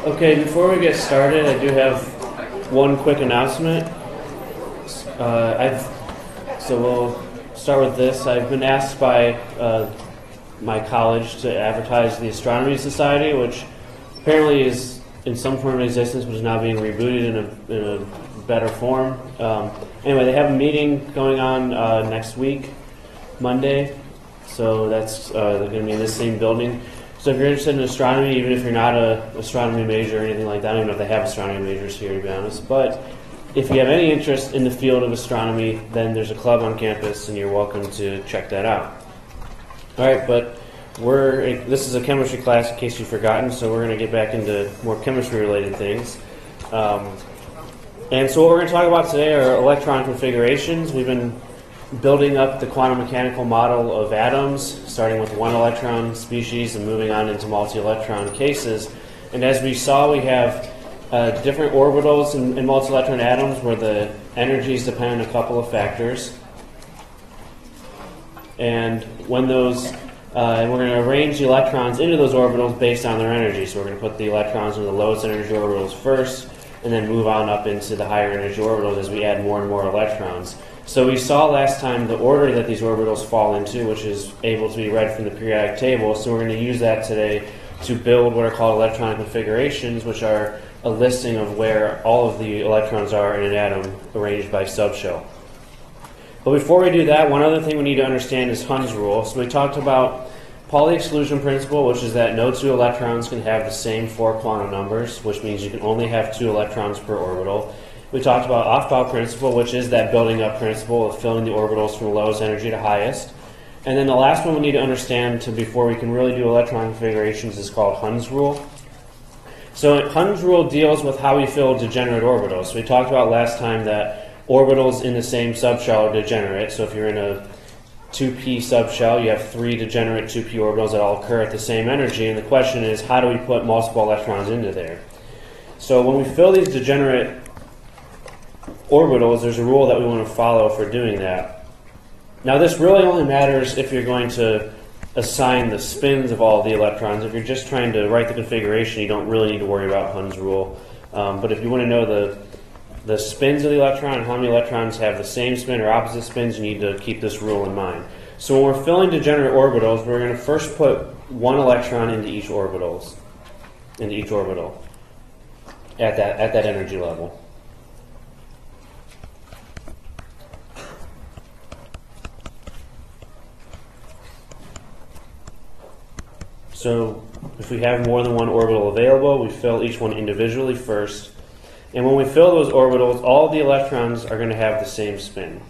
Okay, before we get started, I do have one quick announcement. So we'll start with this. I've been asked by my college to advertise the Astronomy Society, which apparently is in some form of existence, but is now being rebooted in a better form. Anyway, they have a meeting going on next week, Monday. So that's going to be in this same building. So if you're interested in astronomy, even if you're not an astronomy major or anything like that, I don't even know if they have astronomy majors here, to be honest. But if you have any interest in the field of astronomy, then there's a club on campus, and you're welcome to check that out. All right, but this is a chemistry class, in case you've forgotten, so we're going to get back into more chemistry-related things. And so what we're going to talk about today are electron configurations. We've been building up the quantum mechanical model of atoms, starting with one electron species and moving on into multi-electron cases. And as we saw, we have different orbitals in multi-electron atoms where the energies depend on a couple of factors. And when and we're going to arrange the electrons into those orbitals based on their energy. So we're going to put the electrons in the lowest energy orbitals first, and then move on up into the higher energy orbitals as we add more and more electrons. So we saw last time the order that these orbitals fall into, which is able to be read from the periodic table. So we're going to use that today to build what are called electron configurations, which are a listing of where all of the electrons are in an atom arranged by subshell. But before we do that, one other thing we need to understand is Hund's rule. So we talked about Pauli exclusion principle, which is that no two electrons can have the same 4 quantum numbers, which means you can only have 2 electrons per orbital. We talked about Aufbau principle, which is that building up principle of filling the orbitals from lowest energy to highest. And then the last one we need to understand before we can really do electron configurations is called Hund's rule. So Hund's rule deals with how we fill degenerate orbitals. So we talked about last time that orbitals in the same subshell are degenerate. So if you're in a 2p subshell, you have 3 degenerate 2p orbitals that all occur at the same energy. And the question is, how do we put multiple electrons into there? So when we fill these degenerate orbitals, there's a rule that we want to follow for doing that. Now this really only matters if you're going to assign the spins of all the electrons. If you're just trying to write the configuration, you don't really need to worry about Hund's rule. But if you want to know the spins of the electron and how many electrons have the same spin or opposite spins, you need to keep this rule in mind. So when we're filling degenerate orbitals, we're going to first put 1 electron into each orbital at that energy level. So if we have more than 1 orbital available, we fill each one individually first. And when we fill those orbitals, all the electrons are going to have the same spin.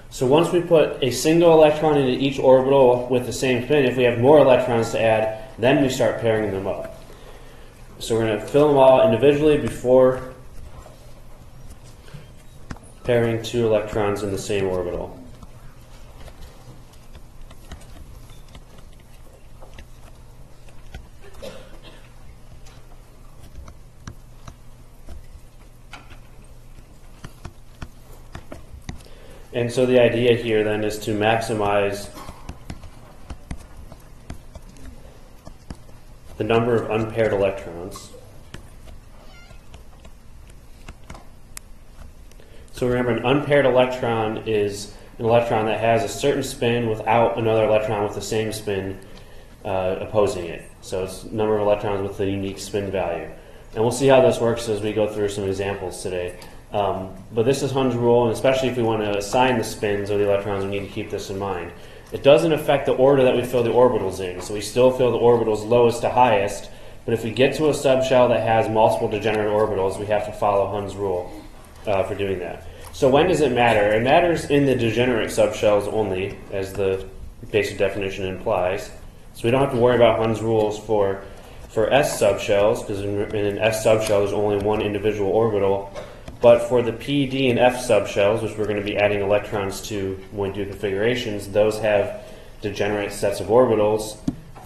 So once we put a single electron into each orbital with the same spin, if we have more electrons to add, then we start pairing them up. So we're going to fill them all individually before pairing 2 electrons in the same orbital. And so the idea here then is to maximize the number of unpaired electrons. So remember, an unpaired electron is an electron that has a certain spin without another electron with the same spin opposing it. So it's a number of electrons with a unique spin value. And we'll see how this works as we go through some examples today. But this is Hund's rule, and especially if we want to assign the spins of the electrons, we need to keep this in mind. It doesn't affect the order that we fill the orbitals in. So we still fill the orbitals lowest to highest, but if we get to a subshell that has multiple degenerate orbitals, we have to follow Hund's rule for doing that. So when does it matter? It matters in the degenerate subshells only, as the basic definition implies. So we don't have to worry about Hund's rules for S subshells, because in an S subshell there's only 1 individual orbital. But for the P, D, and F subshells, which we're going to be adding electrons to when we do configurations, those have degenerate sets of orbitals,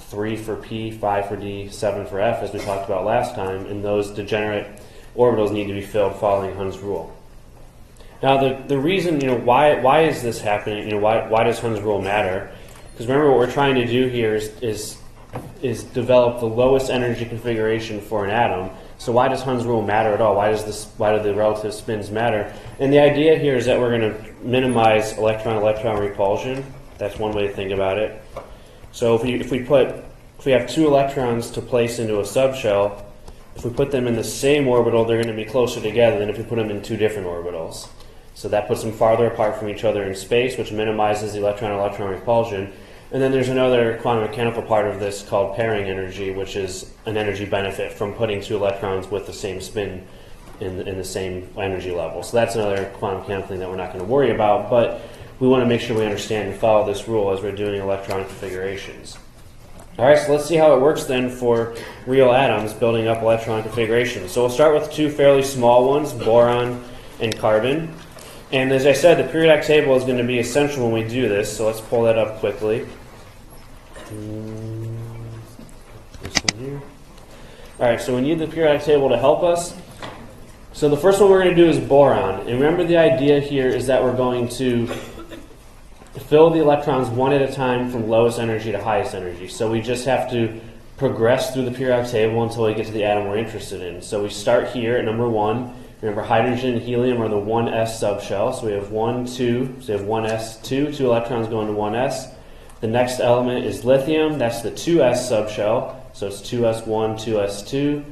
3 for P, 5 for D, 7 for F, as we talked about last time, and those degenerate orbitals need to be filled following Hund's rule. Now, the reason, why is this happening? Why does Hund's rule matter? Because remember, what we're trying to do here is develop the lowest energy configuration for an atom. So why does Hund's rule matter at all? Why do the relative spins matter? And the idea here is that we're going to minimize electron-electron repulsion. That's one way to think about it. So if we have two electrons to place into a subshell, if we put them in the same orbital, they're going to be closer together than if we put them in two different orbitals. So that puts them farther apart from each other in space, which minimizes the electron-electron repulsion. And then there's another quantum mechanical part of this called pairing energy, which is an energy benefit from putting two electrons with the same spin in the same energy level. So that's another quantum mechanical thing that we're not going to worry about, but we want to make sure we understand and follow this rule as we're doing electron configurations. All right, so let's see how it works then for real atoms building up electron configurations. So we'll start with two fairly small ones, boron and carbon. And as I said, the periodic table is going to be essential when we do this, so let's pull that up quickly. This one here. All right, so we need the periodic table to help us. So the first one we're going to do is boron. And remember, the idea here is that we're going to fill the electrons one at a time from lowest energy to highest energy. So we just have to progress through the periodic table until we get to the atom we're interested in. So we start here at number 1. Remember, hydrogen and helium are the 1s subshell. So we have 1, 2. So we have 1s2, 2 electrons going to 1s. The next element is lithium. That's the 2s subshell. So it's 2s1, 2s2.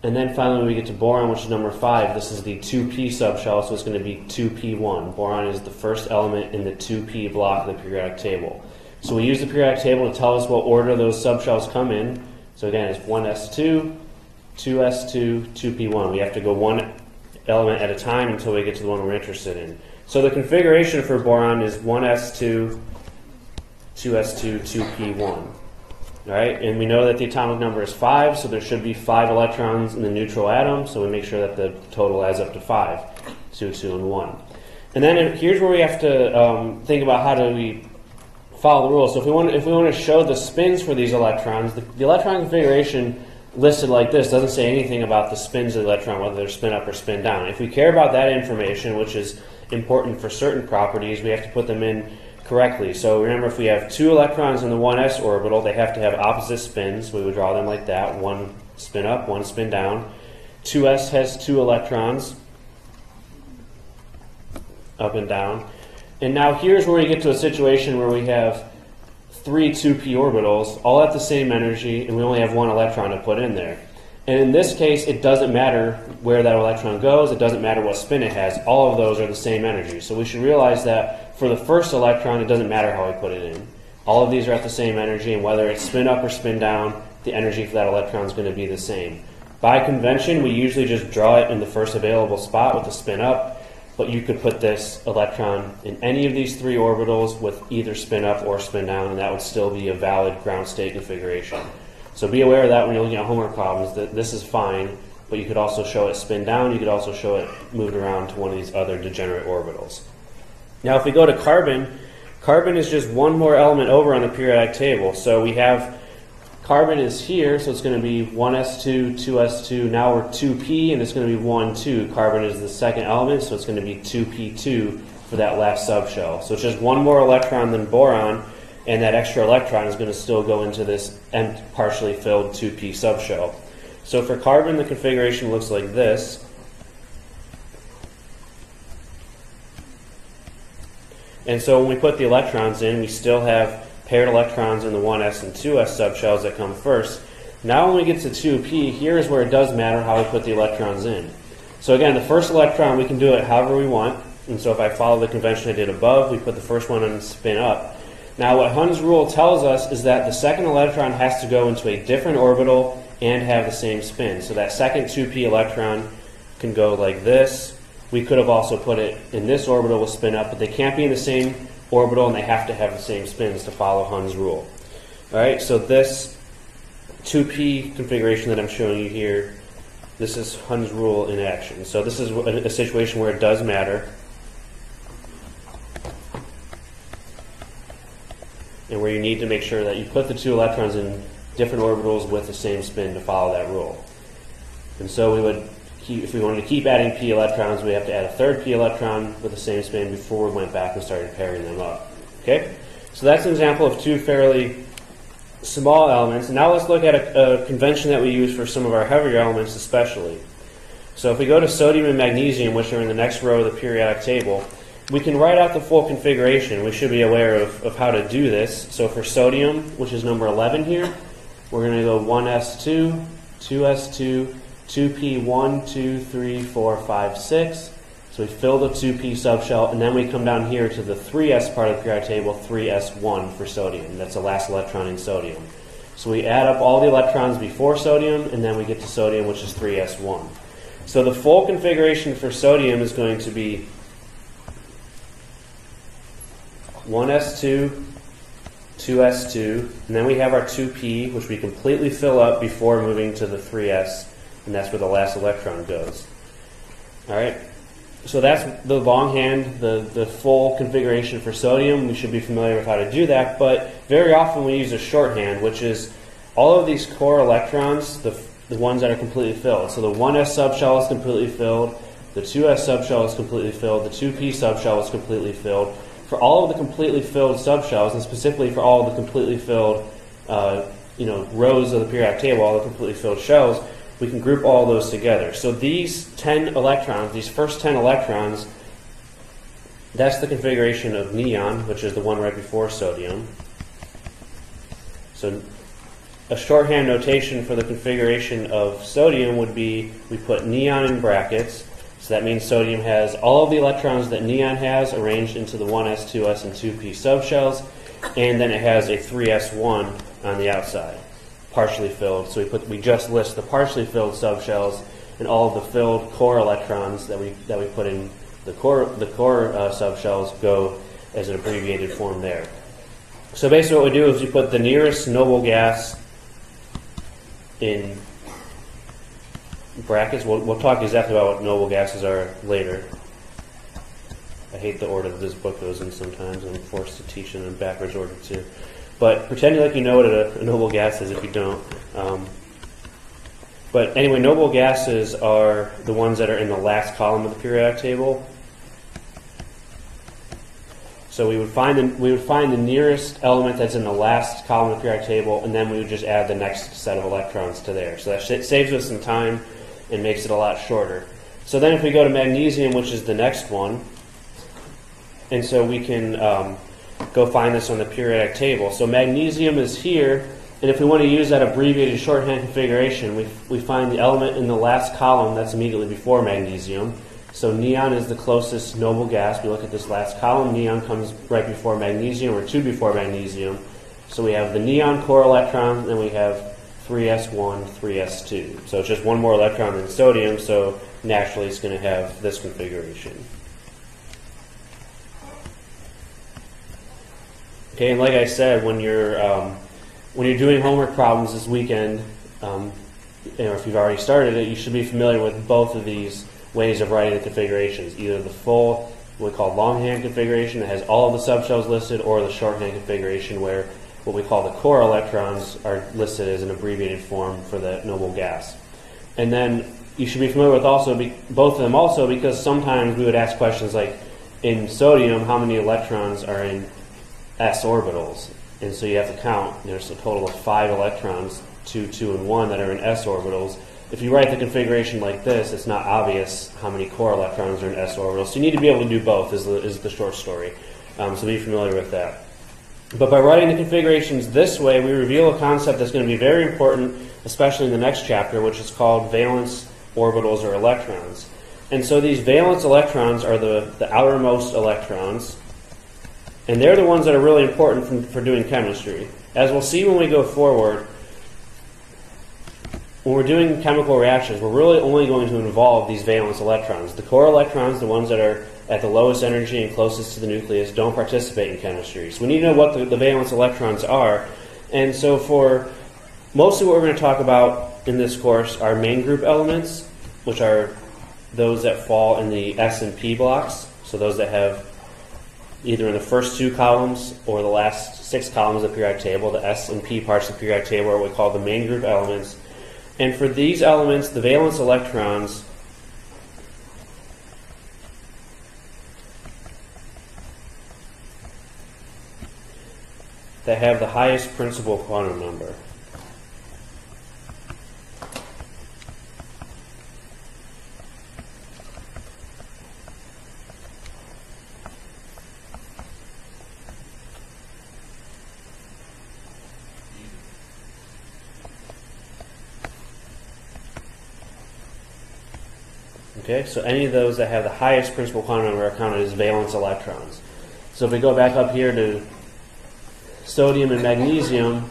And then finally we get to boron, which is number 5. This is the 2p subshell, so it's going to be 2p1. Boron is the first element in the 2p block of the periodic table. So we use the periodic table to tell us what order those subshells come in. So again, it's 1s2, 2s2, 2p1. We have to go one element at a time until we get to the one we're interested in. So the configuration for boron is 1s2, 2s2, 2p1. All right, and we know that the atomic number is 5, so there should be 5 electrons in the neutral atom, so we make sure that the total adds up to 5, 2, 2, and 1. And then here's where we have to think about how do we follow the rules. So if we want to show the spins for these electrons, the electron configuration listed like this doesn't say anything about the spins of the electron, whether they're spin up or spin down. If we care about that information, which is important for certain properties, we have to put them in correctly. So remember, if we have 2 electrons in the 1s orbital, they have to have opposite spins. We would draw them like that, 1 spin up, 1 spin down. 2s has 2 electrons, up and down. And now here's where we get to a situation where we have 3 2p orbitals, all at the same energy, and we only have 1 electron to put in there. And in this case, it doesn't matter where that electron goes, it doesn't matter what spin it has, all of those are the same energy. So we should realize that for the first electron, it doesn't matter how we put it in. All of these are at the same energy, and whether it's spin up or spin down, the energy for that electron is going to be the same. By convention, we usually just draw it in the first available spot with the spin up, but you could put this electron in any of these 3 orbitals with either spin up or spin down, and that would still be a valid ground state configuration. So be aware of that when you're looking at homework problems, that this is fine, but you could also show it spin down, you could also show it moved around to one of these other degenerate orbitals. Now if we go to carbon, carbon is just one more element over on the periodic table. So we have carbon is here, so it's going to be 1s2, 2s2, now we're 2p, and it's going to be 1, 2. Carbon is the second element, so it's going to be 2p2 for that last subshell. So it's just one more electron than boron, and that extra electron is going to still go into this partially filled 2p subshell. So for carbon, the configuration looks like this. And so when we put the electrons in, we still have paired electrons in the 1s and 2s subshells that come first. Now when we get to 2p, here is where it does matter how we put the electrons in. So again, the first electron, we can do it however we want. And so if I follow the convention I did above, we put the first one on spin up. Now what Hund's rule tells us is that the second electron has to go into a different orbital and have the same spin. So that second 2p electron can go like this. We could have also put it in this orbital with spin up, but they can't be in the same orbital and they have to have the same spins to follow Hund's rule. All right, so this 2p configuration that I'm showing you here, this is Hund's rule in action. So this is a situation where it does matter, and where you need to make sure that you put the 2 electrons in different orbitals with the same spin to follow that rule. And so we would if we wanted to keep adding p electrons, we have to add a third p electron with the same spin before we went back and started pairing them up. Okay, so that's an example of two fairly small elements. And now let's look at a convention that we use for some of our heavier elements especially. So if we go to sodium and magnesium, which are in the next row of the periodic table, we can write out the full configuration. We should be aware of how to do this. So for sodium, which is number 11 here, we're going to go 1s2, 2s2, 2p1, 2, 3, 4, 5, 6. So we fill the 2p subshell, and then we come down here to the 3s part of the periodic table, 3s1 for sodium. That's the last electron in sodium. So we add up all the electrons before sodium, and then we get to sodium, which is 3s1. So the full configuration for sodium is going to be 1s2, 2s2, and then we have our 2p, which we completely fill up before moving to the 3s, and that's where the last electron goes. All right, so that's the longhand, the full configuration for sodium. We should be familiar with how to do that, but very often we use a shorthand, which is all of these core electrons, the ones that are completely filled. So the 1s subshell is completely filled, the 2s subshell is completely filled, the 2p subshell is completely filled. For all of the completely filled subshells, and specifically for all of the completely filled rows of the periodic table, all the completely filled shells, we can group all those together. So these 10 electrons, these first 10 electrons, that's the configuration of neon, which is the one right before sodium. So a shorthand notation for the configuration of sodium would be, we put neon in brackets. So that means sodium has all of the electrons that neon has arranged into the 1s, 2s, and 2p subshells, and then it has a 3s1 on the outside, partially filled. So we just list the partially filled subshells, and all of the filled core electrons that we put in the core subshells go as an abbreviated form there. So basically what we do is we put the nearest noble gas in brackets. We'll talk exactly about what noble gases are later. I hate the order that this book goes in sometimes. I'm forced to teach in a backwards order too. But pretend like you know what a noble gas is if you don't. But anyway, noble gases are the ones that are in the last column of the periodic table. So we would find the nearest element that's in the last column of the periodic table, and then we would just add the next set of electrons to there. So that saves us some time and makes it a lot shorter. So then if we go to magnesium, which is the next one, and so we can go find this on the periodic table. So magnesium is here, and if we want to use that abbreviated shorthand configuration, we find the element in the last column that's immediately before magnesium. So neon is the closest noble gas. We look at this last column. Neon comes right before magnesium, or two before magnesium. So we have the neon core electron, and we have 3s1, 3s2. So it's just one more electron than sodium, so naturally it's going to have this configuration. Okay, and like I said, when you're doing homework problems this weekend, or if you've already started it, you should be familiar with both of these ways of writing the configurations, either the full, what we call longhand configuration that has all of the subshells listed, or the shorthand configuration where what we call the core electrons are listed as an abbreviated form for the noble gas. And then you should be familiar with both of them also, because sometimes we would ask questions like, in sodium, how many electrons are in s orbitals? And so you have to count. There's a total of 5 electrons, 2, 2, and 1 that are in s orbitals. If you write the configuration like this, it's not obvious how many core electrons are in s orbitals. So you need to be able to do both, is the short story. So be familiar with that. But by writing the configurations this way, we reveal a concept that's going to be very important, especially in the next chapter, which is called valence orbitals or electrons. And so these valence electrons are the outermost electrons, and they're the ones that are really important for doing chemistry. As we'll see when we go forward, when we're doing chemical reactions, we're really only going to involve these valence electrons. The core electrons, the ones that are at the lowest energy and closest to the nucleus, don't participate in chemistry. So we need to know what the valence electrons are. And so for mostly what we're going to talk about in this course are main group elements, which are those that fall in the S and P blocks. So those that have either in the first 2 columns or the last 6 columns of the periodic table. The S and P parts of the periodic table are what we call the main group elements. And for these elements, the valence electrons that have the highest principal quantum number. Okay, so any of those that have the highest principal quantum number are counted as valence electrons. So if we go back up here to sodium and magnesium,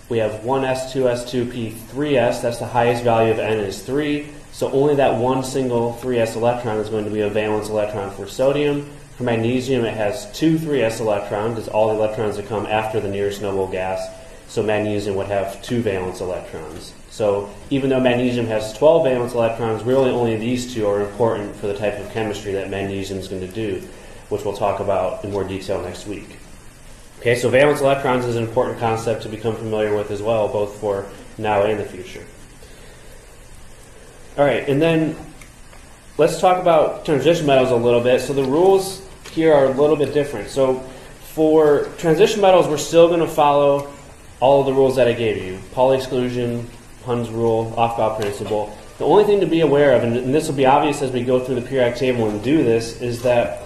we have 1s, 2s, 2p, 3s. That's the highest value of n is 3. So only that one single 3s electron is going to be a valence electron for sodium. For magnesium, it has two 3s electrons. It's all the electrons that come after the nearest noble gas. So magnesium would have two valence electrons. So even though magnesium has 12 valence electrons, really only these two are important for the type of chemistry that magnesium is going to do, which we'll talk about in more detail next week. Okay, so valence electrons is an important concept to become familiar with as well, both for now and the future. All right, and then let's talk about transition metals a little bit. So the rules here are a little bit different. So for transition metals, we're still going to follow all of the rules that I gave you. Pauli exclusion, Hund's rule, Aufbau principle. The only thing to be aware of, and this will be obvious as we go through the periodic table and do this, is that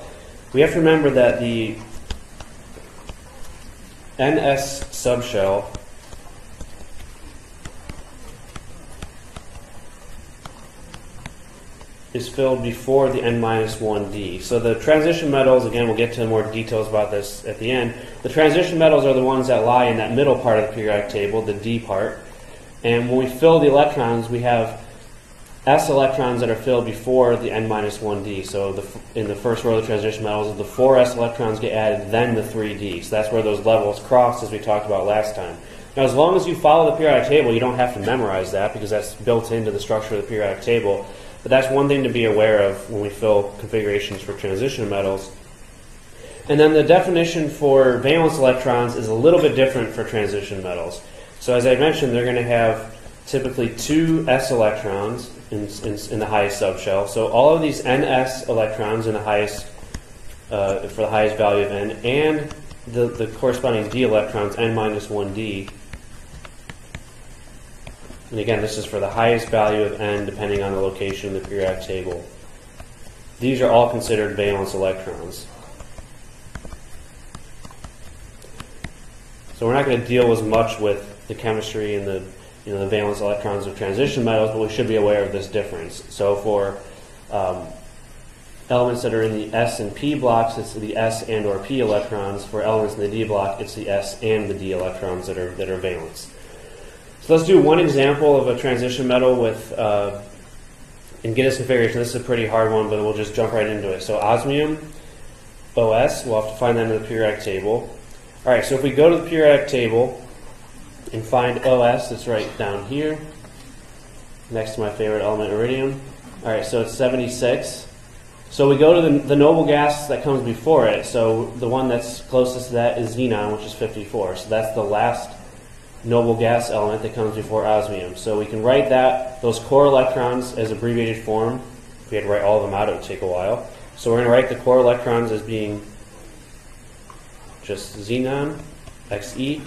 we have to remember that the NS subshell is filled before the N-1D. So the transition metals, again, we'll get to more details about this at the end. The transition metals are the ones that lie in that middle part of the periodic table, the D part. And when we fill the electrons, we have S electrons that are filled before the N-1D. So in the first row of the transition metals, the 4s electrons get added, then the 3d. So that's where those levels cross, as we talked about last time. Now, as long as you follow the periodic table, you don't have to memorize that because that's built into the structure of the periodic table. But that's one thing to be aware of when we fill configurations for transition metals. And then the definition for valence electrons is a little bit different for transition metals. So as I mentioned, they're going to have typically two s electrons in the highest subshell. So all of these ns electrons in the highest for the highest value of n, and the corresponding d electrons, n-1d. And again, this is for the highest value of n depending on the location in the periodic table. These are all considered valence electrons. So we're not going to deal as much with the chemistry and the valence electrons of transition metals, but we should be aware of this difference. So for elements that are in the S and P blocks, it's the S and or P electrons. For elements in the D block, it's the S and the D electrons that are valence. So let's do one example of a transition metal with in Giddis configuration. This is a pretty hard one, but we'll just jump right into it. So osmium, OS, we'll have to find that in the periodic table. All right, so if we go to the periodic table and find OS, it's right down here, next to my favorite element, iridium. All right, so it's 76. So we go to the noble gas that comes before it. So the one that's closest to that is xenon, which is 54. So that's the last noble gas element that comes before osmium. So we can write those core electrons as abbreviated form. If we had to write all of them out, it would take a while. So we're going to write the core electrons as being just xenon, Xe.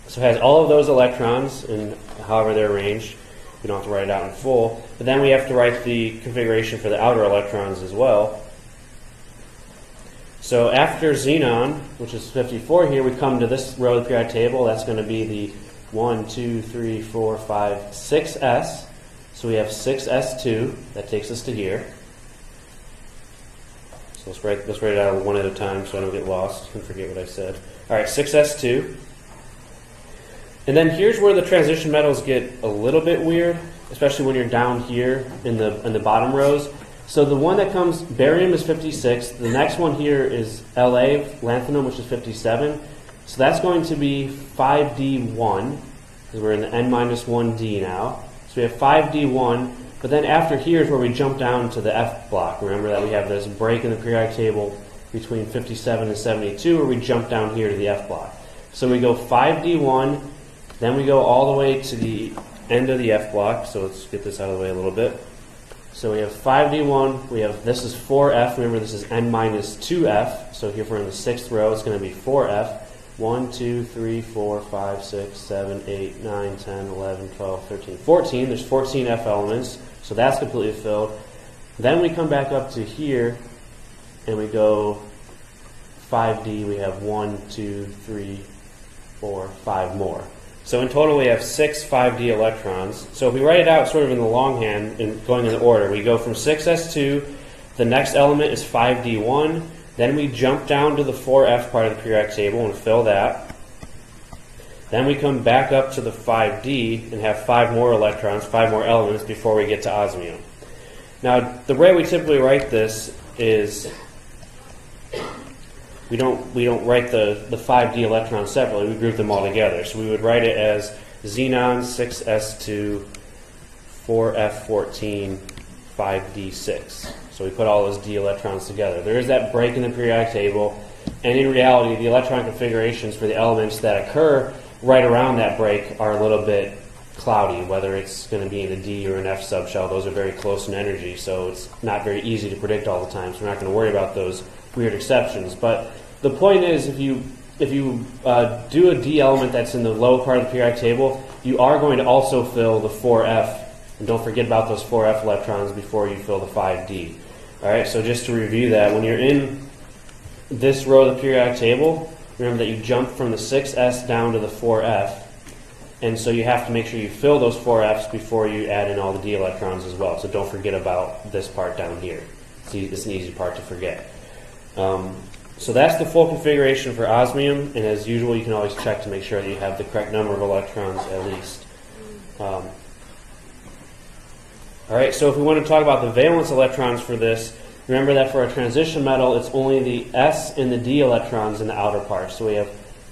So it has all of those electrons, and however they're arranged. We don't have to write it out in full. But then we have to write the configuration for the outer electrons as well. So after xenon, which is 54 here, we come to this row of the periodic table. That's going to be the 1, 2, 3, 4, 5, 6s. So we have 6s2. That takes us to here. So let's write it out one at a time so I don't get lost and forget what I said. All right, 6s2. And then here's where the transition metals get a little bit weird, especially when you're down here in the bottom rows. So the one that comes, barium is 56. The next one here is La, lanthanum, which is 57. So that's going to be 5d1, because we're in the n-1d now. So we have 5d1, but then after here is where we jump down to the F block. Remember that we have this break in the periodic table between 57 and 72, where we jump down here to the F block. So we go 5d1, then we go all the way to the end of the F block. So let's get this out of the way a little bit. So we have 5d1, this is 4f, remember this is n-2f, so here if we're in the 6th row, it's going to be 4f. 1, 2, 3, 4, 5, 6, 7, 8, 9, 10, 11, 12, 13, 14. There's 14 F elements, so that's completely filled. Then we come back up to here, and we go 5D. We have 1, 2, 3, 4, 5 more. So in total we have 6 5D electrons. So if we write it out sort of in the longhand and going in the order, we go from 6s2, the next element is 5D1, then we jump down to the 4F part of the periodic table and fill that. Then we come back up to the 5D and have 5 more electrons, 5 more elements before we get to osmium. Now the way we typically write this is we don't write the 5D electrons separately, we group them all together. So we would write it as xenon 6s2 4f14 5d6. So we put all those D electrons together. There is that break in the periodic table, and in reality the electron configurations for the elements that occur right around that break are a little bit cloudy, whether it's going to be in a D or an F subshell. Those are very close in energy, so it's not very easy to predict all the time, so we're not going to worry about those weird exceptions. But the point is, if you do a D element that's in the low part of the periodic table, you are going to also fill the 4F, and don't forget about those 4F electrons before you fill the 5D. Alright, so just to review that, when you're in this row of the periodic table, remember that you jump from the 6s down to the 4F, and so you have to make sure you fill those 4Fs before you add in all the D electrons as well. So don't forget about this part down here. It's an easy part to forget. So that's the full configuration for osmium, and as usual you can always check to make sure that you have the correct number of electrons at least. Alright, so if we want to talk about the valence electrons for this, remember that for a transition metal it's only the S and the D electrons in the outer part. So we have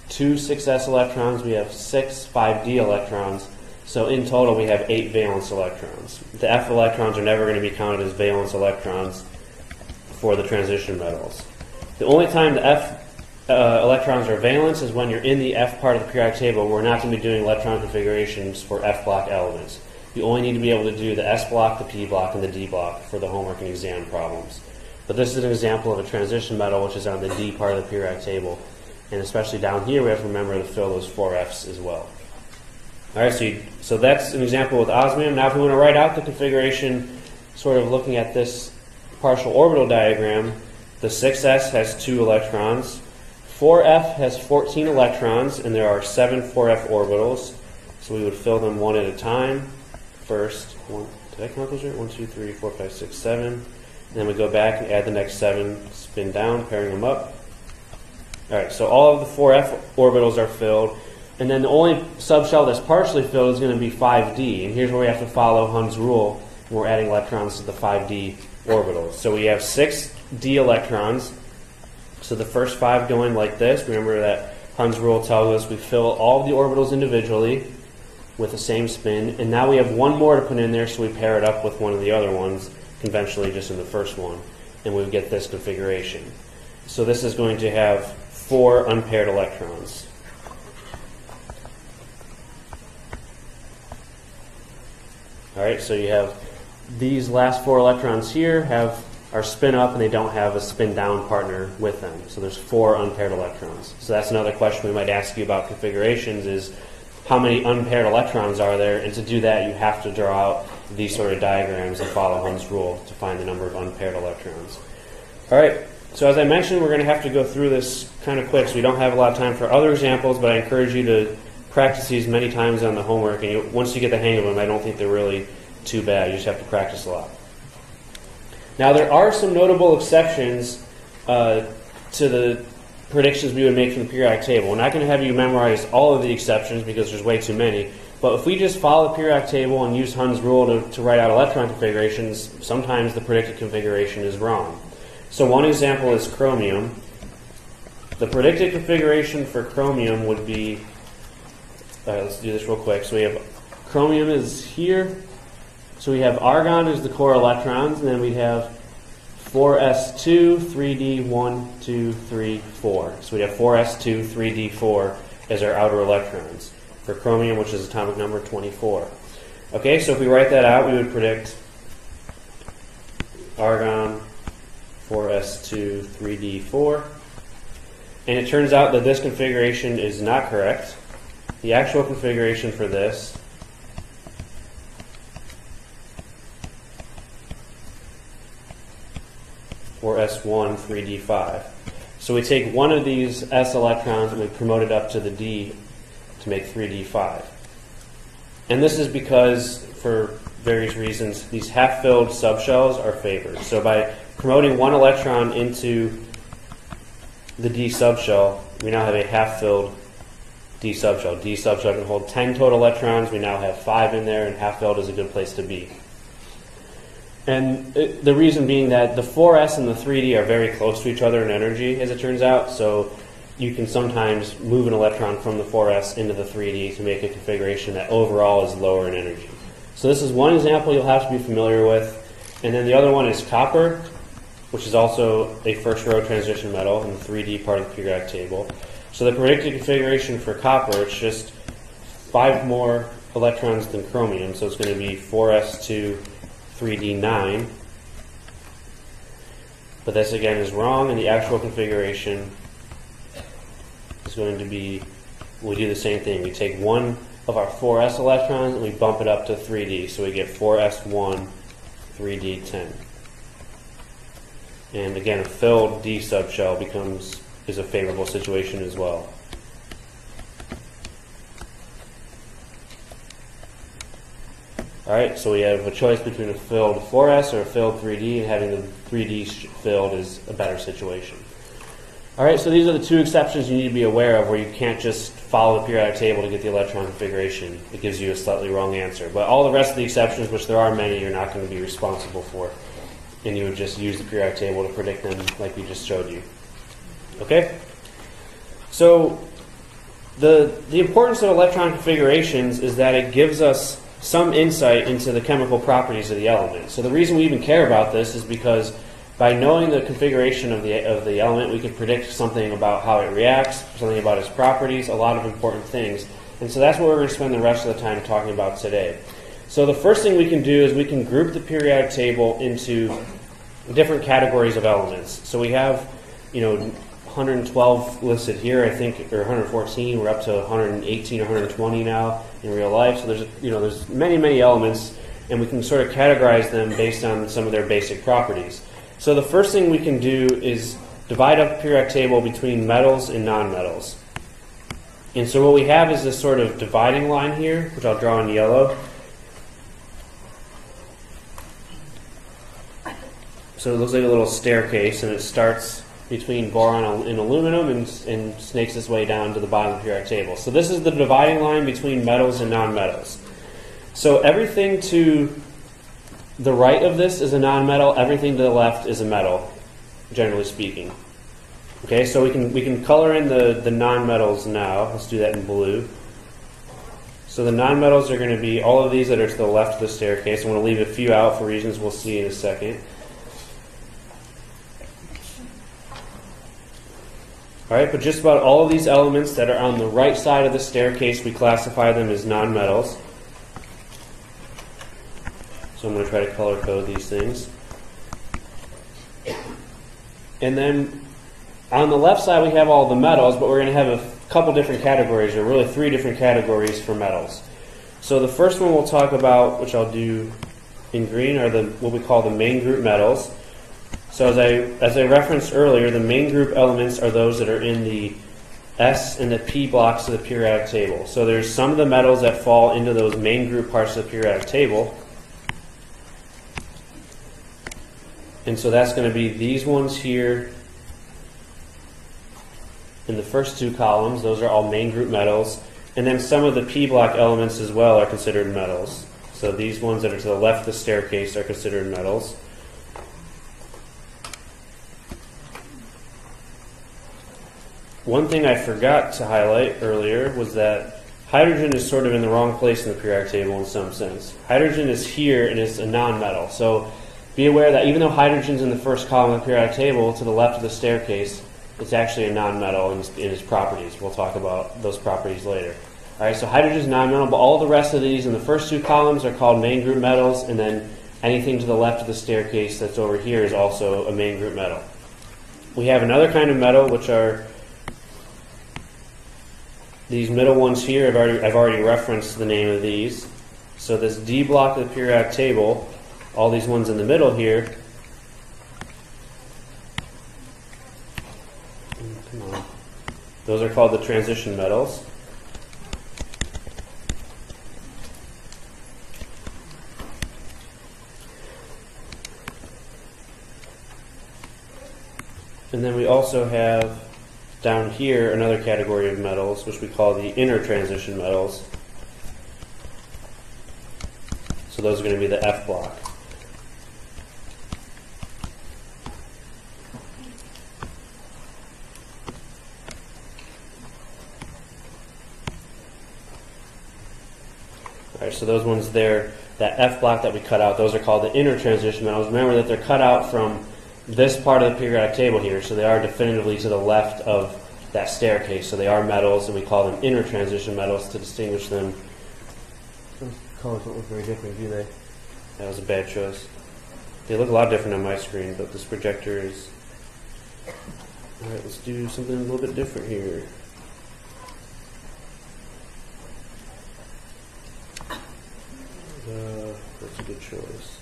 2 6s electrons, we have 6 5d electrons, so in total we have 8 valence electrons. The F electrons are never going to be counted as valence electrons for the transition metals. The only time the F electrons are valence is when you're in the F part of the periodic table. We're not going to be doing electron configurations for F block elements. You only need to be able to do the S block, the P block, and the D block for the homework and exam problems. But this is an example of a transition metal which is on the D part of the periodic table. And especially down here we have to remember to fill those 4Fs as well. Alright, so that's an example with osmium. Now if we want to write out the configuration, sort of looking at this partial orbital diagram, the 6s has 2 electrons, 4f has 14 electrons, and there are 7 4f orbitals. So we would fill them one at a time. First, did I count those right? 1, 2, 3, 4, 5, 6, 7. And then we go back and add the next 7, spin down, pairing them up. Alright, so all of the 4f orbitals are filled, and then the only subshell that's partially filled is going to be 5d, and here's where we have to follow Hund's rule when we're adding electrons to the 5d orbitals. So we have 6 d electrons, so the first 5 go in like this. Remember that Hund's rule tells us we fill all of the orbitals individually with the same spin, and now we have one more to put in there, so we pair it up with one of the other ones, conventionally just in the first one, and we get this configuration. So this is going to have 4 unpaired electrons. Alright, so you have these last 4 electrons here are spin up and they don't have a spin down partner with them. So there's 4 unpaired electrons. So that's another question we might ask you about configurations is how many unpaired electrons are there, and to do that you have to draw out these sort of diagrams and follow Hund's rule to find the number of unpaired electrons. Alright, so as I mentioned, we're going to have to go through this kind of quick, so we don't have a lot of time for other examples, but I encourage you to practice these many times on the homework, and once you get the hang of them, I don't think they're really too bad. You just have to practice a lot. Now, there are some notable exceptions to the predictions we would make from the periodic table. We're not going to have you memorize all of the exceptions because there's way too many, but if we just follow the periodic table and use Hund's rule to write out electron configurations, sometimes the predicted configuration is wrong. So one example is chromium. The predicted configuration for chromium would be, let's do this real quick. So we have chromium is here. So we have argon as the core electrons, and then we have 4s2, 3d, 1, 2, 3, 4. So we have 4s2, 3d, 4 as our outer electrons for chromium, which is atomic number 24. Okay, so if we write that out, we would predict argon 4s2, 3d, 4. And it turns out that this configuration is not correct. The actual configuration for this for S1 3d5. So we take one of these S electrons and we promote it up to the D to make 3d5. And this is because, for various reasons, these half-filled subshells are favored. So by promoting one electron into the D subshell, we now have a half-filled D subshell. D subshell can hold 10 total electrons. We now have 5 in there, and half-filled is a good place to be. And the reason being that the 4s and the 3d are very close to each other in energy, as it turns out. So you can sometimes move an electron from the 4s into the 3d to make a configuration that overall is lower in energy. So this is one example you'll have to be familiar with. And then the other one is copper, which is also a first row transition metal in the 3d part of the periodic table. So the predicted configuration for copper, it's just 5 more electrons than chromium. So it's going to be 4s2 3d9. But this again is wrong, and the actual configuration is going to be, we do the same thing. We take one of our 4s electrons and we bump it up to 3d, so we get 4s1 3d10. And again, a filled D subshell is a favorable situation as well. Alright, so we have a choice between a filled 4s or a filled 3d, and having the 3d filled is a better situation. Alright, so these are the two exceptions you need to be aware of, where you can't just follow the periodic table to get the electron configuration. It gives you a slightly wrong answer. But all the rest of the exceptions, which there are many, you're not going to be responsible for. And you would just use the periodic table to predict them like we just showed you. Okay? So the importance of electron configurations is that it gives us some insight into the chemical properties of the element. So the reason we even care about this is because by knowing the configuration of the element, we can predict something about how it reacts, something about its properties, a lot of important things. And so that's what we're going to spend the rest of the time talking about today. So the first thing we can do is we can group the periodic table into different categories of elements. So we have, 112 listed here, I think, or 114. We're up to 118 or 120 now in real life. So there's many elements, and we can sort of categorize them based on some of their basic properties. So the first thing we can do is divide up the periodic table between metals and nonmetals. And so what we have is this sort of dividing line here, which I'll draw in yellow. So it looks like a little staircase, and it starts between boron and aluminum and snakes its way down to the bottom of the periodic table. So this is the dividing line between metals and nonmetals. So everything to the right of this is a nonmetal, everything to the left is a metal, generally speaking. Okay, so we can color in the nonmetals now. Let's do that in blue. So the nonmetals are going to be all of these that are to the left of the staircase. I'm going to leave a few out for reasons we'll see in a second. Alright, but just about all of these elements that are on the right side of the staircase, we classify them as nonmetals. So I'm going to try to color code these things. And then on the left side we have all the metals, but we're going to have a couple different categories, or really 3 different categories for metals. So the first one we'll talk about, which I'll do in green, are what we call the main group metals. So as I referenced earlier, the main group elements are those that are in the S and the P blocks of the periodic table. So there's some of the metals that fall into those main group parts of the periodic table. And so that's going to be these ones here in the first 2 columns. Those are all main group metals. And then some of the P block elements as well are considered metals. So these ones that are to the left of the staircase are considered metals. One thing I forgot to highlight earlier was that hydrogen is sort of in the wrong place in the periodic table in some sense. Hydrogen is here and is a nonmetal. So be aware that even though hydrogen is in the first column of the periodic table, to the left of the staircase, it's actually a nonmetal in its properties. We'll talk about those properties later. Alright, so hydrogen is nonmetal, but all the rest of these in the first 2 columns are called main group metals, and then anything to the left of the staircase that's over here is also a main group metal. We have another kind of metal, which are These middle ones here, I've already referenced the name of these. So this D block of the periodic table, all these ones in the middle here, come on, those are called the transition metals. And then we also have down here another category of metals, which we call the inner transition metals. So those are going to be the F block. All right, so those ones there, that F block that we cut out, those are called the inner transition metals. Remember that they're cut out from this part of the periodic table here, so they are definitively to the left of that staircase. So they are metals, and we call them inner transition metals to distinguish them. Those colors don't look very different, do they? That was a bad choice. They look a lot different on my screen, but this projector is... Alright, let's do something a little bit different here. That's a good choice.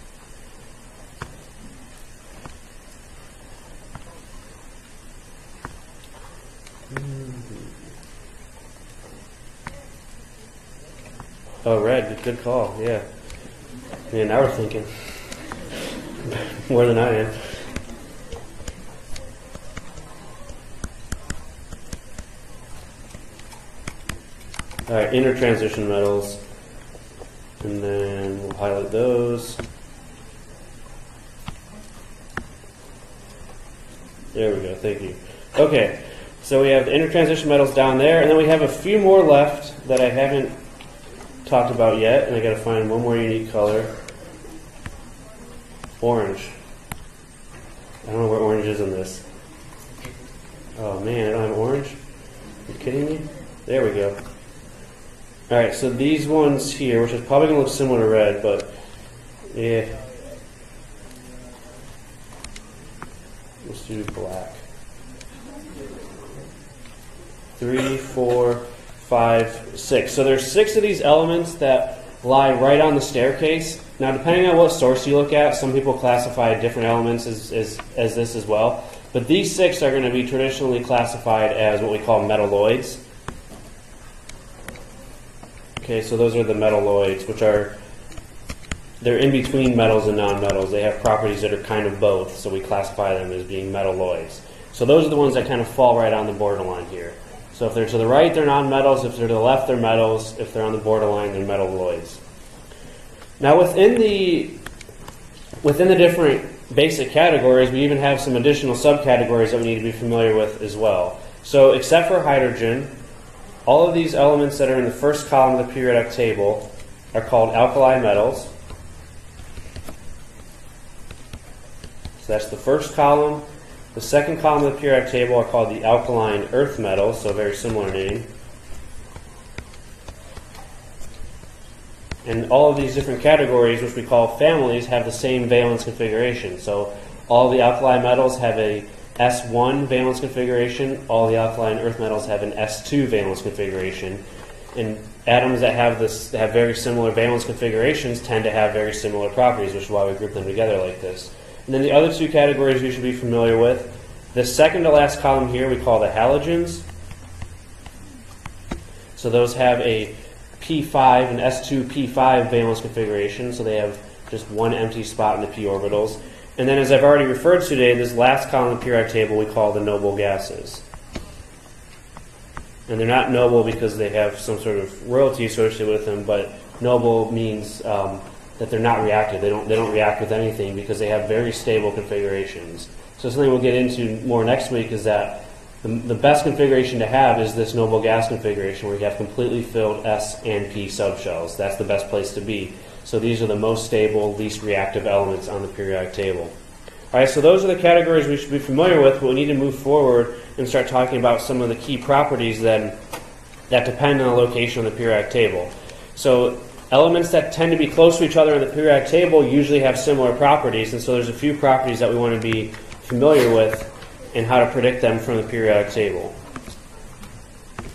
Oh, red. Good call. Yeah. Man, now we're thinking more than I am. All right, inner transition metals, and then we'll highlight those. There we go. Thank you. Okay. So we have the inner transition metals down there, and then we have a few more left that I haven't talked about yet, and I got to find one more unique color. Orange. I don't know where orange is in this. Oh man, I don't have orange? Are you kidding me? There we go. Alright, so these ones here, which is probably going to look similar to red, but yeah. Let's do black. 3, 4, 5, 6. So there's 6 of these elements that lie right on the staircase. Now, depending on what source you look at, some people classify different elements as this as well. But these 6 are going to be traditionally classified as what we call metalloids. Okay, so those are the metalloids, which are, they're in between metals and nonmetals. They have properties that are kind of both, so we classify them as being metalloids. So those are the ones that kind of fall right on the borderline here. So if they're to the right, they're nonmetals. If they're to the left, they're metals. If they're on the borderline, they're metalloids. Now within the different basic categories, we even have some additional subcategories that we need to be familiar with as well. So except for hydrogen, all of these elements that are in the first column of the periodic table are called alkali metals. So that's the first column. The second column of the periodic table are called the alkaline earth metals, so a very similar name. And all of these different categories, which we call families, have the same valence configuration. So all the alkali metals have a S1 valence configuration. All the alkaline earth metals have an S2 valence configuration. And atoms that have very similar valence configurations tend to have very similar properties, which is why we group them together like this. And then the other 2 categories you should be familiar with. The second to last column here we call the halogens. So those have a P5 and S2 P5 valence configuration, so they have just one empty spot in the p orbitals. And then, as I've already referred to today, this last column of the periodic table we call the noble gases. And they're not noble because they have some sort of royalty associated with them, but noble means that they're not reactive. They don't react with anything because they have very stable configurations. So something we'll get into more next week is that the best configuration to have is this noble gas configuration where you have completely filled S and P subshells. That's the best place to be. So these are the most stable, least reactive elements on the periodic table. All right, so those are the categories we should be familiar with, but we need to move forward and start talking about some of the key properties that depend on the location of the periodic table. So elements that tend to be close to each other in the periodic table usually have similar properties, and so there's a few properties that we want to be familiar with and how to predict them from the periodic table.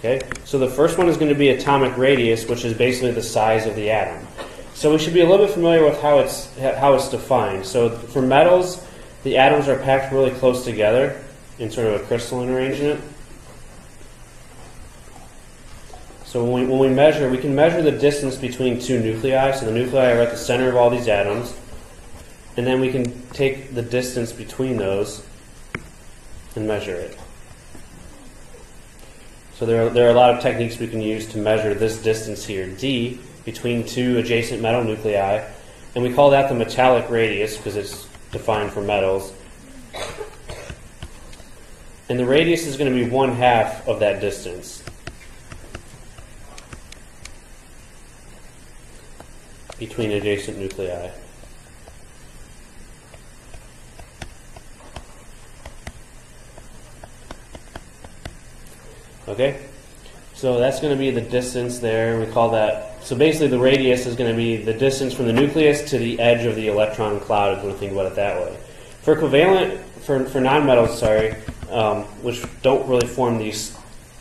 Okay, so the first one is going to be atomic radius, which is basically the size of the atom. So we should be a little bit familiar with how it's defined. So for metals, the atoms are packed really close together in sort of a crystalline arrangement. So when we measure, we can measure the distance between two nuclei. So the nuclei are at the center of all these atoms. And then we can take the distance between those and measure it. So there are a lot of techniques we can use to measure this distance here, d, between two adjacent metal nuclei. And we call that the metallic radius because it's defined for metals. And the radius is going to be 1/2 of that distance between adjacent nuclei. Okay, so that's going to be the distance there. We call that, so basically the radius is going to be the distance from the nucleus to the edge of the electron cloud, if you want to think about it that way. For covalent, for nonmetals, which don't really form these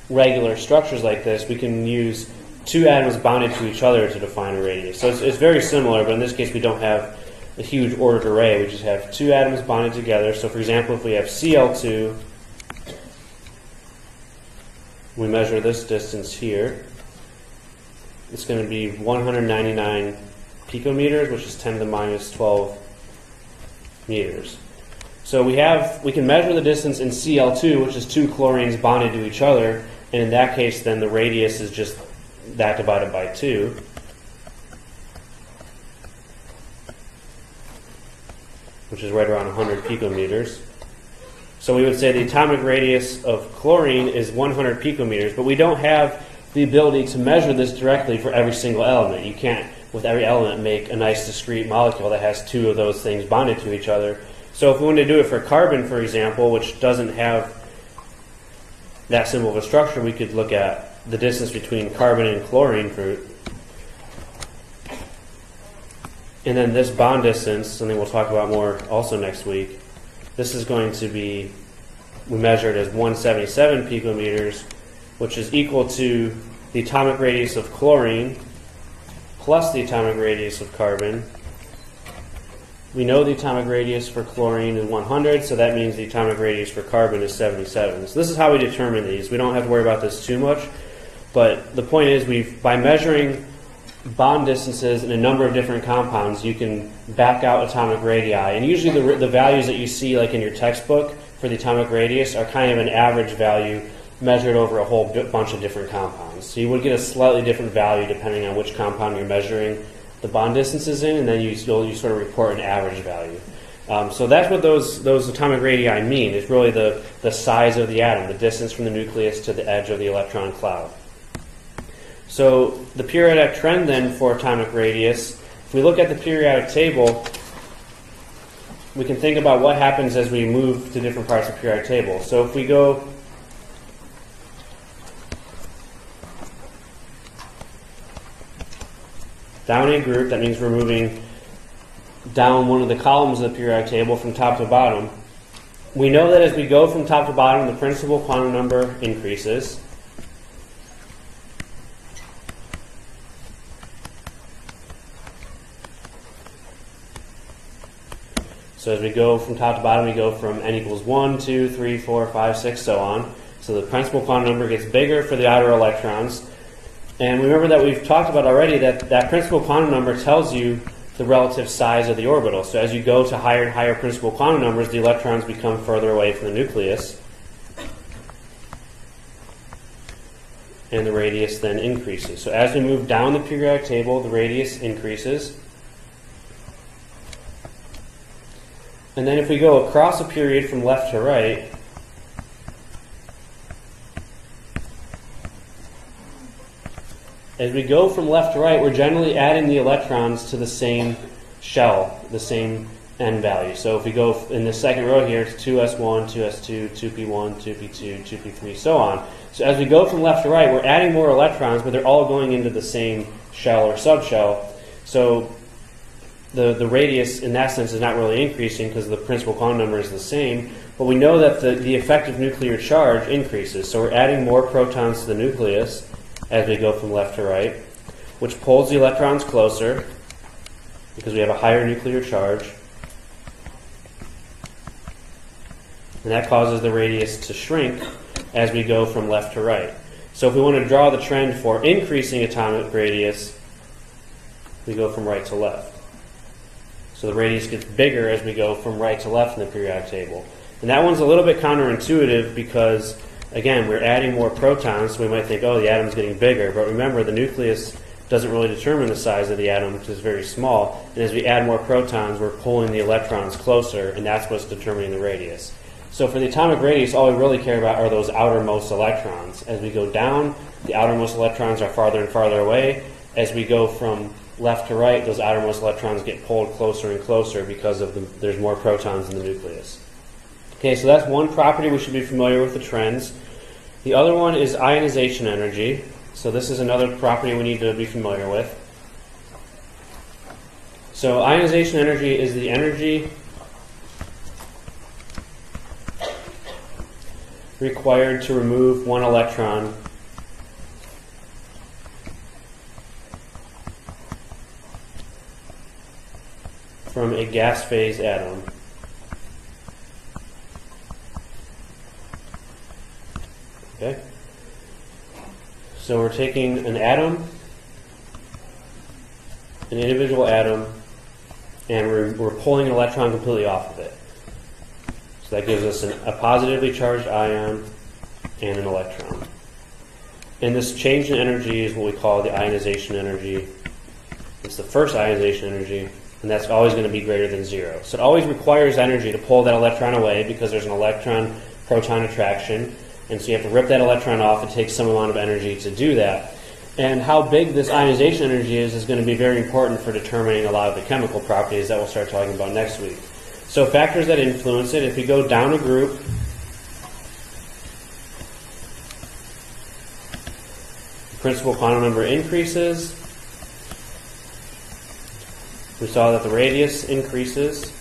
regular structures like this, we can use two atoms bonded to each other to define a radius. So it's very similar, but in this case we don't have a huge ordered array. We just have two atoms bonded together. So for example, if we have Cl2, we measure this distance here. It's going to be 199 picometers, which is 10 to the minus 12 meters. So we can measure the distance in Cl2, which is two chlorines bonded to each other, and in that case then the radius is just that divided by 2. Which is right around 100 picometers. So we would say the atomic radius of chlorine is 100 picometers, but we don't have the ability to measure this directly for every single element. You can't, with every element, make a nice discrete molecule that has two of those things bonded to each other. So if we wanted to do it for carbon, for example, which doesn't have that simple of a structure, we could look at the distance between carbon and chlorine and then this bond distance, something we'll talk about more also next week. This is going to be, we measured as 177 picometers, which is equal to the atomic radius of chlorine plus the atomic radius of carbon. We know the atomic radius for chlorine is 100, so that means the atomic radius for carbon is 77. So this is how we determine these. We don't have to worry about this too much, but the point is by measuring bond distances in a number of different compounds, you can back out atomic radii. And usually the values that you see like in your textbook for the atomic radius are kind of an average value measured over a whole bunch of different compounds. So you would get a slightly different value depending on which compound you're measuring the bond distances in, and then you sort of report an average value. So that's what those atomic radii mean. It's really the size of the atom, the distance from the nucleus to the edge of the electron cloud. So the periodic trend then for atomic radius, if we look at the periodic table, we can think about what happens as we move to different parts of the periodic table. So if we go down a group, that means we're moving down one of the columns of the periodic table from top to bottom. We know that as we go from top to bottom, the principal quantum number increases. So as we go from top to bottom, we go from n equals 1, 2, 3, 4, 5, 6, so on. So the principal quantum number gets bigger for the outer electrons. And remember that we've talked about already that principal quantum number tells you the relative size of the orbital. So as you go to higher and higher principal quantum numbers, the electrons become further away from the nucleus. And the radius then increases. So as we move down the periodic table, the radius increases. And then if we go across a period from left to right, as we go from left to right, we're generally adding the electrons to the same shell, the same n value. So if we go in the second row here, it's 2s1, 2s2, 2p1, 2p2, 2p3, so on. So as we go from left to right, we're adding more electrons, but they're all going into the same shell or subshell. So the radius in that sense is not really increasing because the principal quantum number is the same, but we know that the effective nuclear charge increases. So we're adding more protons to the nucleus as we go from left to right, which pulls the electrons closer because we have a higher nuclear charge. And that causes the radius to shrink as we go from left to right. So if we want to draw the trend for increasing atomic radius, we go from right to left. So the radius gets bigger as we go from right to left in the periodic table. And that one's a little bit counterintuitive because, again, we're adding more protons, so we might think, oh, the atom's getting bigger. But remember, the nucleus doesn't really determine the size of the atom, which is very small. And as we add more protons, we're pulling the electrons closer, and that's what's determining the radius. So for the atomic radius, all we really care about are those outermost electrons. As we go down, the outermost electrons are farther and farther away. As we go from left to right, those outermost electrons get pulled closer and closer because there's more protons in the nucleus. Okay, so that's one property we should be familiar with, the trends. The other one is ionization energy. So this is another property we need to be familiar with. So ionization energy is the energy required to remove one electron from a gas phase atom. Okay? So we're taking an atom, an individual atom, and we're pulling an electron completely off of it. So that gives us a positively charged ion and an electron. And this change in energy is what we call the ionization energy. It's the first ionization energy, and that's always going to be greater than zero. So it always requires energy to pull that electron away because there's an electron-proton attraction. And so you have to rip that electron off. It takes some amount of energy to do that. And how big this ionization energy is going to be very important for determining a lot of the chemical properties that we'll start talking about next week. So factors that influence it, if we go down a group, the principal quantum number increases. We saw that the radius increases.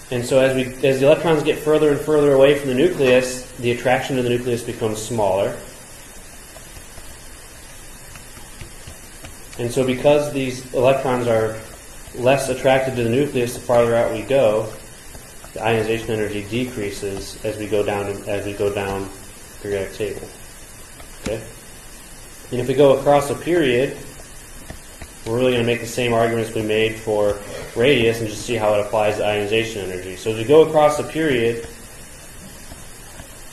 And so as the electrons get further and further away from the nucleus, the attraction to the nucleus becomes smaller. And so because these electrons are less attracted to the nucleus the farther out we go, the ionization energy decreases as we go down the periodic table. Okay? And if we go across a period, we're really going to make the same arguments we made for radius and just see how it applies to ionization energy. So as we go across a period,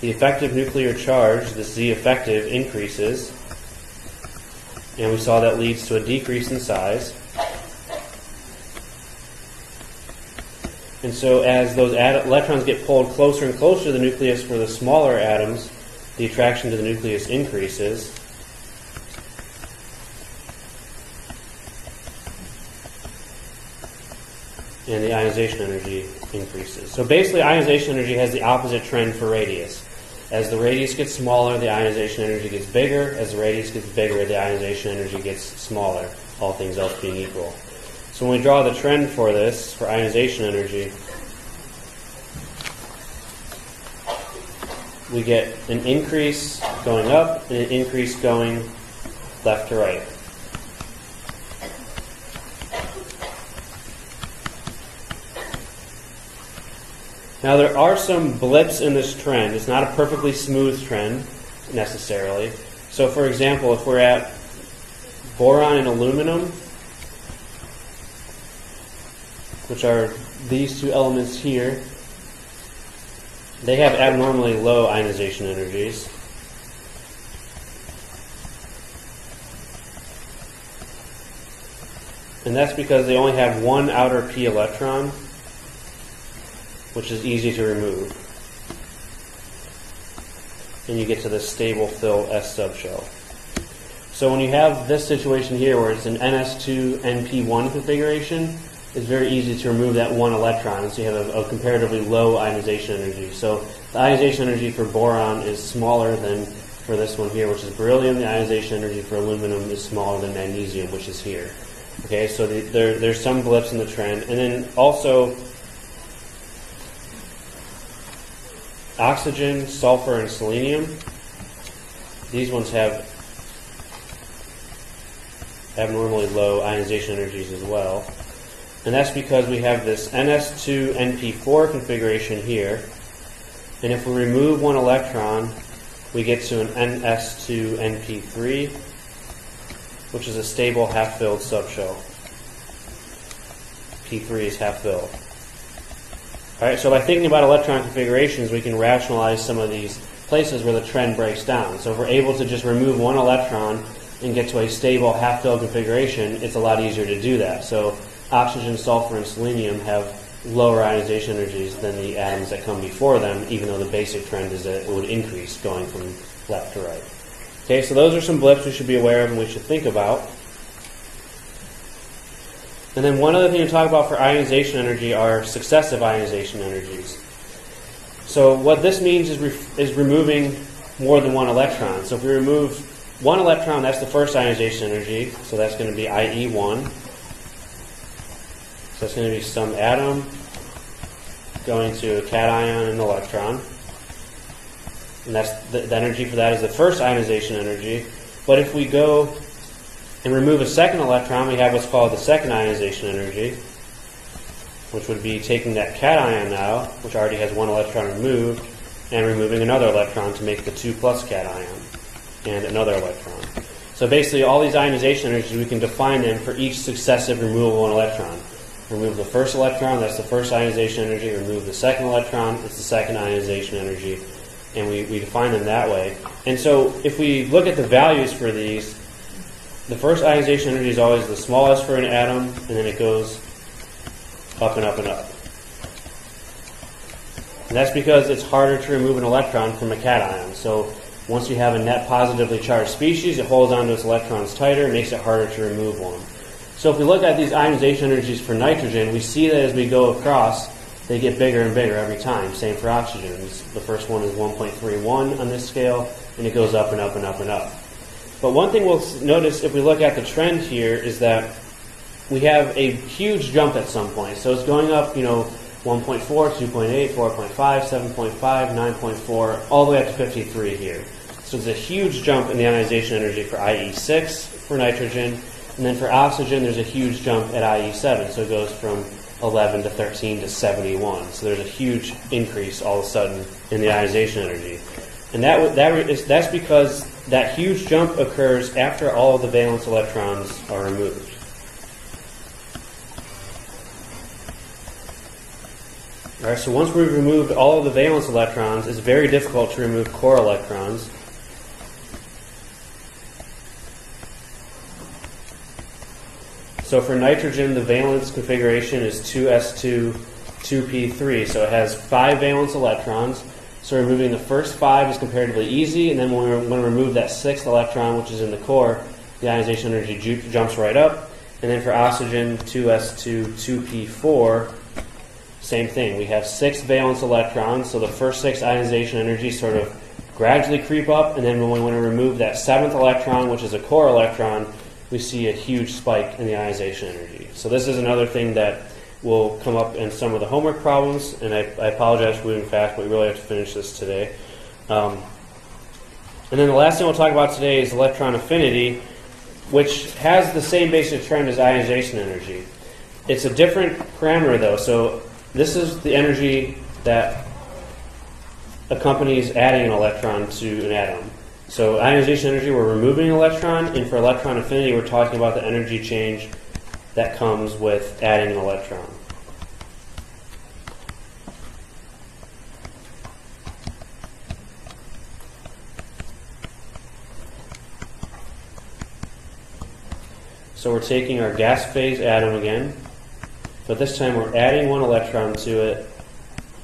the effective nuclear charge, this Z effective, increases. And we saw that leads to a decrease in size. And so as those electrons get pulled closer and closer to the nucleus for the smaller atoms, the attraction to the nucleus increases. And the ionization energy increases. So basically, ionization energy has the opposite trend for radius. As the radius gets smaller, the ionization energy gets bigger. As the radius gets bigger, the ionization energy gets smaller, all things else being equal. So when we draw the trend for this, for ionization energy, we get an increase going up and an increase going left to right. Now there are some blips in this trend. It's not a perfectly smooth trend necessarily. So for example, if we're at boron and aluminum, which are these two elements here, they have abnormally low ionization energies. And that's because they only have one outer p electron, which is easy to remove. And you get to this stable fill S subshell. So when you have this situation here where it's an NS2 NP1 configuration, it's very easy to remove that one electron, so you have a comparatively low ionization energy. So the ionization energy for boron is smaller than for this one here, which is beryllium. The ionization energy for aluminum is smaller than magnesium, which is here. Okay, so there's some blips in the trend. And then also oxygen, sulfur, and selenium. These ones have abnormally low ionization energies as well. And that's because we have this NS2-NP4 configuration here. And if we remove one electron, we get to an NS2-NP3, which is a stable half-filled subshell. P3 is half-filled. Alright, so by thinking about electron configurations, we can rationalize some of these places where the trend breaks down. So if we're able to just remove one electron and get to a stable half-filled configuration, it's a lot easier to do that. So oxygen, sulfur, and selenium have lower ionization energies than the atoms that come before them, even though the basic trend is that it would increase going from left to right. Okay, so those are some blips we should be aware of and we should think about. And then one other thing to talk about for ionization energy are successive ionization energies. So what this means is removing more than one electron. So if we remove one electron, that's the first ionization energy, so that's going to be IE1. So that's going to be some atom going to a cation and an electron. And that's the energy for that is the first ionization energy. But if we go and remove a second electron, we have what's called the second ionization energy, which would be taking that cation now, which already has one electron removed, and removing another electron to make the 2+ cation and another electron. So basically all these ionization energies, we can define them for each successive removal of one electron. Remove the first electron, that's the first ionization energy. Remove the second electron, it's the second ionization energy. And we define them that way. And so if we look at the values for these, the first ionization energy is always the smallest for an atom, and then it goes up and up and up. And that's because it's harder to remove an electron from a cation. So once you have a net positively charged species, it holds onto its electrons tighter, and makes it harder to remove one. So if we look at these ionization energies for nitrogen, we see that as we go across, they get bigger and bigger every time. Same for oxygen. The first one is 1.31 on this scale, and it goes up and up and up and up. But one thing we'll notice if we look at the trend here is that we have a huge jump at some point. So it's going up, 1.4, 2.8, 4.5, 7.5, 9.4, all the way up to 53 here. So it's a huge jump in the ionization energy for IE6 for nitrogen. And then for oxygen, there's a huge jump at IE7. So it goes from 11 to 13 to 71. So there's a huge increase all of a sudden in the ionization energy. And that's because that huge jump occurs after all of the valence electrons are removed. All right, so once we've removed all of the valence electrons, it's very difficult to remove core electrons. So for nitrogen, the valence configuration is 2s2, 2p3. So it has 5 valence electrons. So removing the first 5 is comparatively easy, and then when we're going to remove that 6th electron, which is in the core, the ionization energy jumps right up. And then for oxygen, 2s2, 2p4, same thing. We have 6 valence electrons, so the first 6 ionization energies sort of gradually creep up, and then when we want to remove that 7th electron, which is a core electron, we see a huge spike in the ionization energy. So this is another thing that will come up in some of the homework problems, and I apologize for moving fast, but we really have to finish this today. And then the last thing we'll talk about today is electron affinity, which has the same basic trend as ionization energy. It's a different parameter though, so this is the energy that accompanies adding an electron to an atom. So ionization energy, we're removing an electron, and for electron affinity, we're talking about the energy change that comes with adding an electron. So we're taking our gas phase atom again, but this time we're adding one electron to it,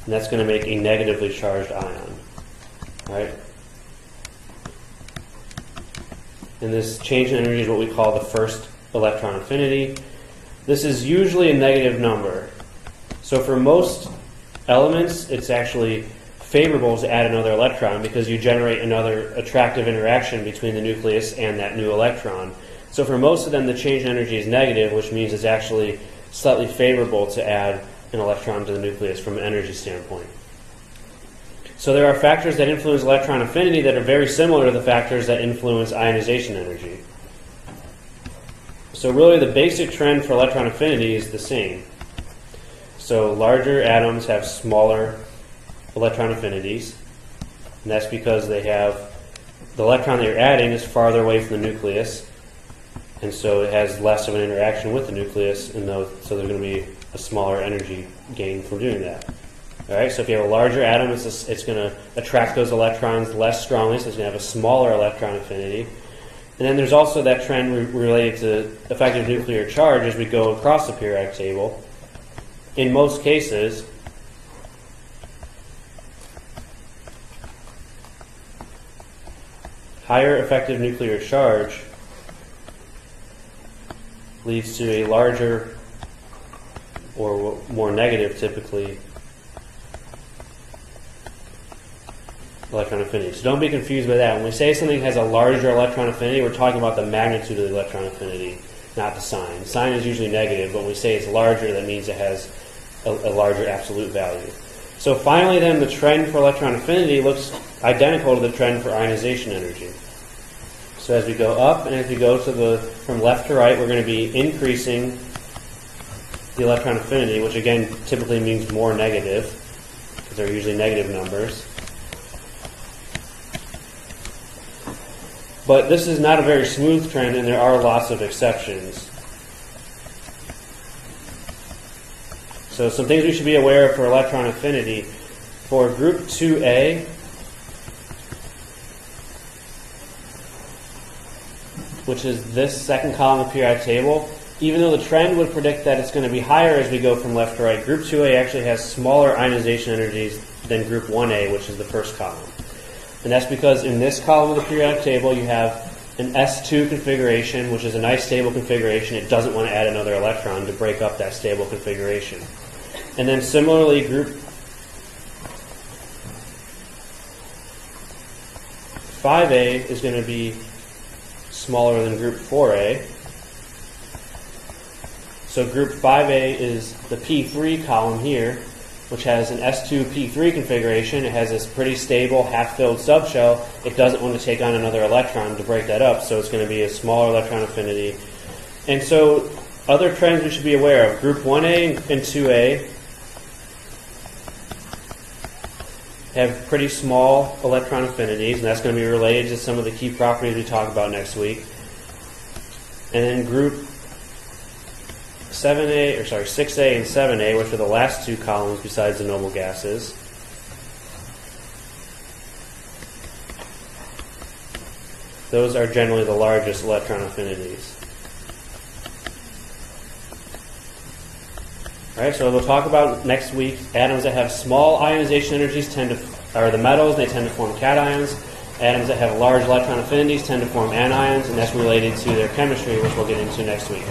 and that's going to make a negatively charged ion. All right? And this change in energy is what we call the first electron affinity. This is usually a negative number. So for most elements, it's actually favorable to add another electron because you generate another attractive interaction between the nucleus and that new electron. So for most of them, the change in energy is negative, which means it's actually slightly favorable to add an electron to the nucleus from an energy standpoint. So there are factors that influence electron affinity that are very similar to the factors that influence ionization energy. So really the basic trend for electron affinity is the same. So larger atoms have smaller electron affinities, and that's because they have the electron that you're adding is farther away from the nucleus, and so it has less of an interaction with the nucleus, and so there's going to be a smaller energy gain from doing that. All right, so if you have a larger atom, it's going to attract those electrons less strongly, so it's going to have a smaller electron affinity. And then there's also that trend related to effective nuclear charge as we go across the periodic table. In most cases, higher effective nuclear charge leads to a larger, or more negative typically, electron affinity. So don't be confused by that. When we say something has a larger electron affinity, we're talking about the magnitude of the electron affinity, not the sign. The sign is usually negative, but when we say it's larger, that means it has a larger absolute value. So finally then, the trend for electron affinity looks identical to the trend for ionization energy. So as we go up and as we go from left to right, we're going to be increasing the electron affinity, which again typically means more negative, because they're usually negative numbers. But this is not a very smooth trend, and there are lots of exceptions. So some things we should be aware of for electron affinity. For group 2A, which is this second column of the periodic table, even though the trend would predict that it's going to be higher as we go from left to right, group 2A actually has smaller ionization energies than group 1A, which is the first column. And that's because in this column of the periodic table you have an S2 configuration, which is a nice stable configuration. It doesn't want to add another electron to break up that stable configuration. And then similarly, group 5A is going to be smaller than group 4A. So group 5A is the P3 column here, which has an S2 P3 configuration. It has this pretty stable half-filled subshell. It doesn't want to take on another electron to break that up, so it's going to be a smaller electron affinity. And so other trends we should be aware of. Group 1A and 2A have pretty small electron affinities, and that's going to be related to some of the key properties we talk about next week. And then group 6A and 7A, which are the last two columns besides the noble gases, those are generally the largest electron affinities. All right, so we'll talk about next week atoms that have small ionization energies are the metals, and they tend to form cations. Atoms that have large electron affinities tend to form anions, and that's related to their chemistry, which we'll get into next week.